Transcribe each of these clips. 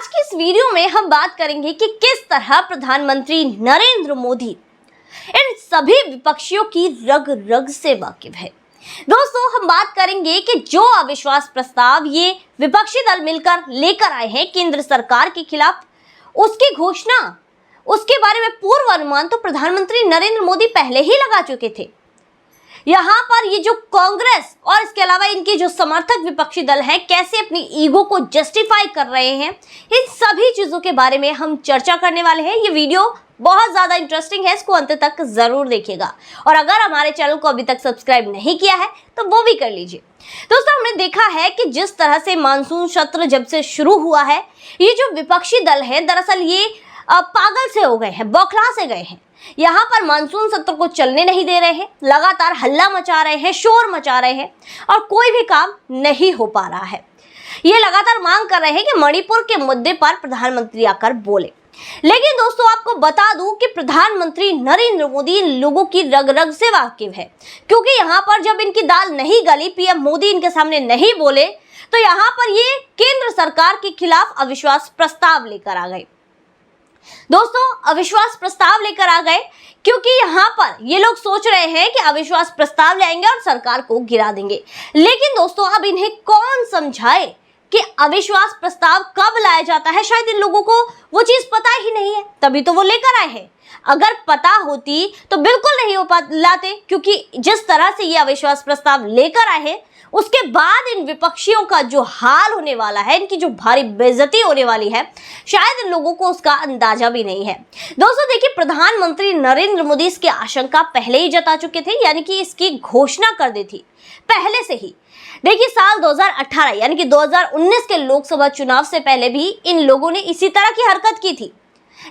आज की इस वीडियो में हम बात करेंगे कि किस तरह प्रधानमंत्री नरेंद्र मोदी इन सभी विपक्षियों की रग रग से वाकिफ है। दोस्तों, हम बात करेंगे कि जो अविश्वास प्रस्ताव ये विपक्षी दल मिलकर लेकर आए हैं केंद्र सरकार के खिलाफ, उसकी घोषणा, उसके बारे में पूर्व अनुमान तो प्रधानमंत्री नरेंद्र मोदी पहले ही लगा चुके थे। यहाँ पर ये जो कांग्रेस और इसके अलावा इनके जो समर्थक विपक्षी दल हैं, कैसे अपनी ईगो को जस्टिफाई कर रहे हैं, इन सभी चीजों के बारे में हम चर्चा करने वाले हैं। ये वीडियो बहुत ज्यादा इंटरेस्टिंग है, इसको अंत तक जरूर देखिएगा। और अगर हमारे चैनल को अभी तक सब्सक्राइब नहीं किया है तो वो भी कर लीजिए। दोस्तों, हमने देखा है कि जिस तरह से मानसून सत्र जब से शुरू हुआ है, ये जो विपक्षी दल है दरअसल ये पागल से हो गए हैं, बौखला से गए हैं। यहाँ पर मानसून सत्र को चलने नहीं दे रहे हैं, लगातार हल्ला मचा रहे हैं, शोर मचा रहे हैं और कोई भी काम नहीं हो पा रहा है। ये लगातार मांग कर रहे हैं कि मणिपुर के मुद्दे पर प्रधानमंत्री आकर बोले। लेकिन दोस्तों, आपको बता दूं कि प्रधानमंत्री नरेंद्र मोदी इन लोगों की रग रग से वाकिफ है, क्योंकि यहाँ पर जब इनकी दाल नहीं गली, पीएम मोदी इनके सामने नहीं बोले, तो यहाँ पर ये केंद्र सरकार के खिलाफ अविश्वास प्रस्ताव लेकर आ गए। दोस्तों, अविश्वास प्रस्ताव लेकर आ गए क्योंकि यहाँ पर ये लोग सोच रहे हैं कि अविश्वास प्रस्ताव लाएंगे और सरकार को गिरा देंगे। लेकिन दोस्तों, अब इन्हें कौन समझाए कि अविश्वास प्रस्ताव कब लाया जाता है? शायद इन लोगों को वो चीज पता ही नहीं है, तभी तो वो लेकर आए हैं। अगर पता होती तो बिल्कुल नहीं हो लाते, क्योंकि जिस तरह से ये अविश्वास प्रस्ताव लेकर आए हैं, उसके बाद इन विपक्षियों का जो हाल होने वाला है, इनकी जो भारी बेइज्जती होने वाली है, शायद इन लोगों को उसका अंदाजा भी नहीं है। दोस्तों देखिए, प्रधानमंत्री नरेंद्र मोदी इसकी आशंका पहले ही जता चुके थे, यानी कि इसकी घोषणा कर दी थी पहले से ही। देखिए, साल 2018 यानी कि 2019 के लोकसभा चुनाव से पहले भी इन लोगों ने इसी तरह की हरकत की थी।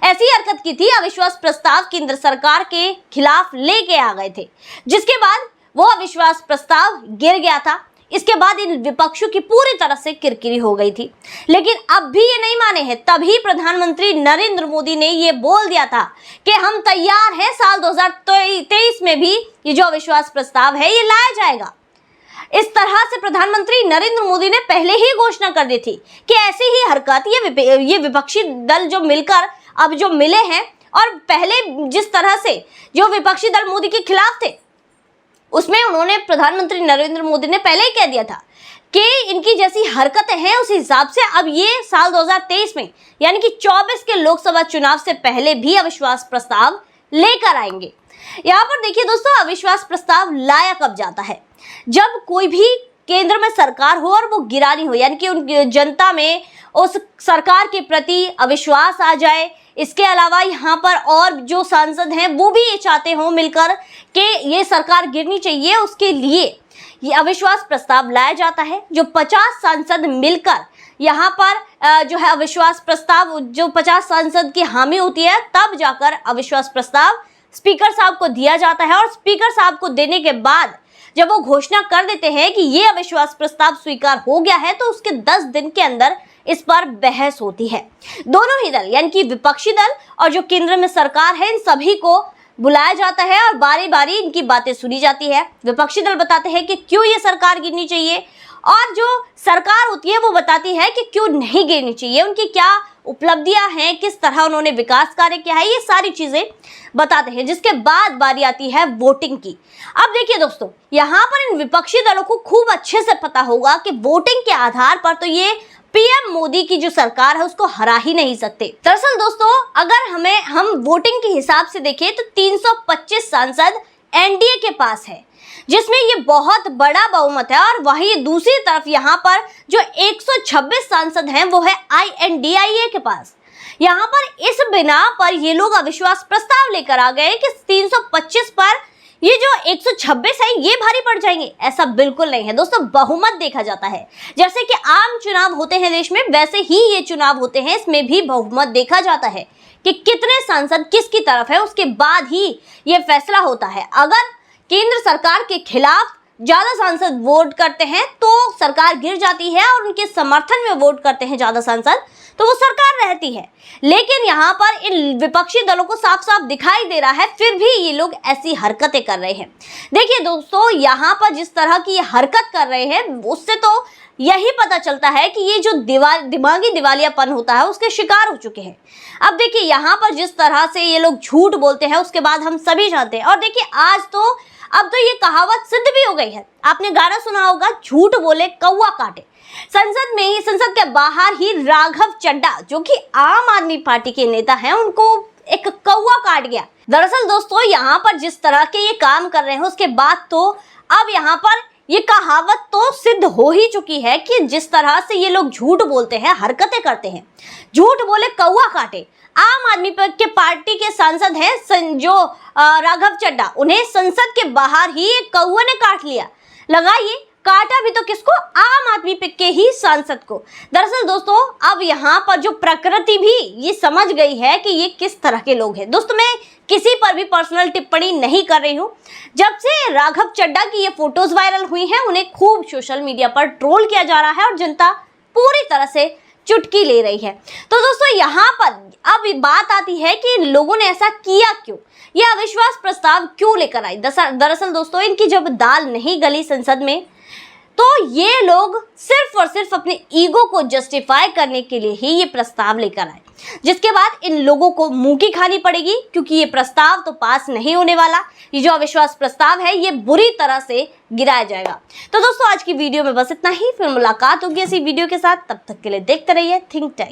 ऐसी हरकत की थी, अविश्वास प्रस्ताव केंद्र सरकार के खिलाफ लेके आ गए थे, जिसके बाद वो अविश्वास प्रस्ताव गिर गया था। इसके बाद इन विपक्षों की पूरी तरह से किरकिरी हो गई थी। लेकिन अब भी ये नहीं माने हैं। तभी प्रधानमंत्री नरेंद्र मोदी ने ये बोल दिया था कि हम तैयार हैं, साल 2023 में भी ये जो अविश्वास प्रस्ताव है ये लाया जाएगा। इस तरह से प्रधानमंत्री नरेंद्र मोदी ने पहले ही घोषणा कर दी थी कि ऐसी ही हरकत ये विपक्षी दल जो मिलकर अब जो मिले हैं, और पहले जिस तरह से जो विपक्षी दल मोदी के खिलाफ थे, उसमें उन्होंने प्रधानमंत्री नरेंद्र मोदी ने पहले ही कह दिया था कि इनकी जैसी हरकतें हैं, उस हिसाब से अब ये साल 2023 में यानी कि 24 के लोकसभा चुनाव से पहले भी अविश्वास प्रस्ताव लेकर आएंगे। यहाँ पर देखिए दोस्तों, अविश्वास प्रस्ताव लाया कब जाता है? जब कोई भी केंद्र में सरकार हो और वो गिरानी हो, यानी कि उन जनता में उस सरकार के प्रति अविश्वास आ जाए। इसके अलावा यहाँ पर और जो सांसद हैं वो भी ये चाहते हो मिलकर कि ये सरकार गिरनी चाहिए, उसके लिए ये अविश्वास प्रस्ताव लाया जाता है। जो 50 सांसद मिलकर यहाँ पर जो है अविश्वास प्रस्ताव, जो 50 सांसद की हामी होती है, तब जाकर अविश्वास प्रस्ताव स्पीकर साहब को दिया जाता है। और स्पीकर साहब को देने के बाद जब वो घोषणा कर देते हैं कि ये अविश्वास प्रस्ताव स्वीकार हो गया है, तो उसके 10 दिन के अंदर इस पर बहस होती है। दोनों ही दल यानी कि विपक्षी दल और जो केंद्र में सरकार है, इन सभी को बुलाया जाता है और बारी बारी इनकी बातें सुनी जाती है। विपक्षी दल बताते हैं कि क्यों ये सरकार गिरनी चाहिए, और जो सरकार होती है वो बताती है कि क्यों नहीं गिरनी चाहिए, उनकी क्या उपलब्धियां हैं, किस तरह उन्होंने विकास कार्य किया है, ये सारी चीजें बताते हैं। जिसके बाद बारी आती है वोटिंग की। अब देखिए दोस्तों, यहाँ पर इन विपक्षी दलों को खूब अच्छे से पता होगा कि वोटिंग के आधार पर तो ये पीएम मोदी की जो सरकार है उसको हरा ही नहीं सकते। दरअसल दोस्तों, अगर हम वोटिंग के हिसाब से देखें तो 325 सांसद एनडीए के पास है, जिसमें ये बहुत बड़ा बहुमत है। और वहीं दूसरी तरफ यहाँ पर जो 126 सांसद हैं वो है INDIA के पास। यहाँ पर इस बिना पर ये लोग अविश्वास प्रस्ताव लेकर आ गए कि 325 पर ये जो 126 है ये भारी पड़ जाएंगे। ऐसा बिल्कुल नहीं है दोस्तों, बहुमत देखा जाता है। जैसे कि आम चुनाव होते हैं देश में, वैसे ही ये चुनाव होते हैं, इसमें भी बहुमत देखा जाता है कि कितने सांसद किसकी तरफ है, उसके बाद ही ये फैसला होता है। अगर केंद्र सरकार के खिलाफ ज्यादा सांसद वोट करते हैं तो सरकार गिर जाती है, और उनके समर्थन में वोट करते हैं ज्यादा सांसद तो वो सरकार रहती है। लेकिन यहाँ पर इन विपक्षी दलों को साफ साफ दिखाई दे रहा है, फिर भी ये लोग ऐसी हरकतें कर रहे हैं। देखिए दोस्तों, यहाँ पर जिस तरह की ये हरकत कर रहे हैं उससे तो यही पता चलता है कि ये जो दिमागी दिवालियापन होता है उसके शिकार हो चुके हैं। अब देखिए यहाँ पर जिस तरह से ये लोग झूठ बोलते हैं उसके बाद हम सभी जानते हैं। और देखिए अब तो ये कहावत सिद्ध भी हो गई है। आपने गाना सुना होगा, झूठ बोले कौवा काटे। संसद के बाहर ही राघव चड्ढा, जो कि आम आदमी पार्टी के नेता हैं, उनको एक कौवा काट गया। दरअसल दोस्तों, यहाँ पर जिस तरह के ये काम कर रहे हैं उसके बाद तो अब यहाँ पर ये कहावत तो सिद्ध हो ही चुकी है कि जिस तरह से ये लोग झूठ बोलते हैं, हरकतें करते हैं, झूठ बोले कौवा काटे। आम आदमी के पार्टी के सांसद हैं जो राघव चड्ढा, उन्हें संसद के बाहर ही एक कौवे ने काट लिया। लगाइए, काटा भी तो किसको? आम आदमी के ही सांसद को। दरअसल दोस्तों, अब यहाँ पर जो प्रकृति भी ये समझ गई है कि ये किस तरह के लोग हैं। दोस्तों, मैं किसी पर भी पर्सनल टिप्पणी नहीं कर रही हूँ। जब से राघव चड्ढा की ये फोटोज वायरल हुई हैं, उन्हें खूब सोशल मीडिया पर ट्रोल किया जा रहा है और जनता पूरी तरह से चुटकी ले रही है। तो दोस्तों, यहाँ पर अब बात आती है कि लोगों ने ऐसा किया क्यों, ये अविश्वास प्रस्ताव क्यों लेकर आई। दरअसल दोस्तों, इनकी जब दाल नहीं गली संसद में, तो ये लोग सिर्फ और सिर्फ अपने ईगो को जस्टिफाई करने के लिए ही ये प्रस्ताव लेकर आए, जिसके बाद इन लोगों को मुंह की खानी पड़ेगी, क्योंकि ये प्रस्ताव तो पास नहीं होने वाला। ये जो अविश्वास प्रस्ताव है ये बुरी तरह से गिराया जाएगा। तो दोस्तों, आज की वीडियो में बस इतना ही। फिर मुलाकात होगी ऐसी वीडियो के साथ, तब तक के लिए देखते रहिए थिंक टैंक।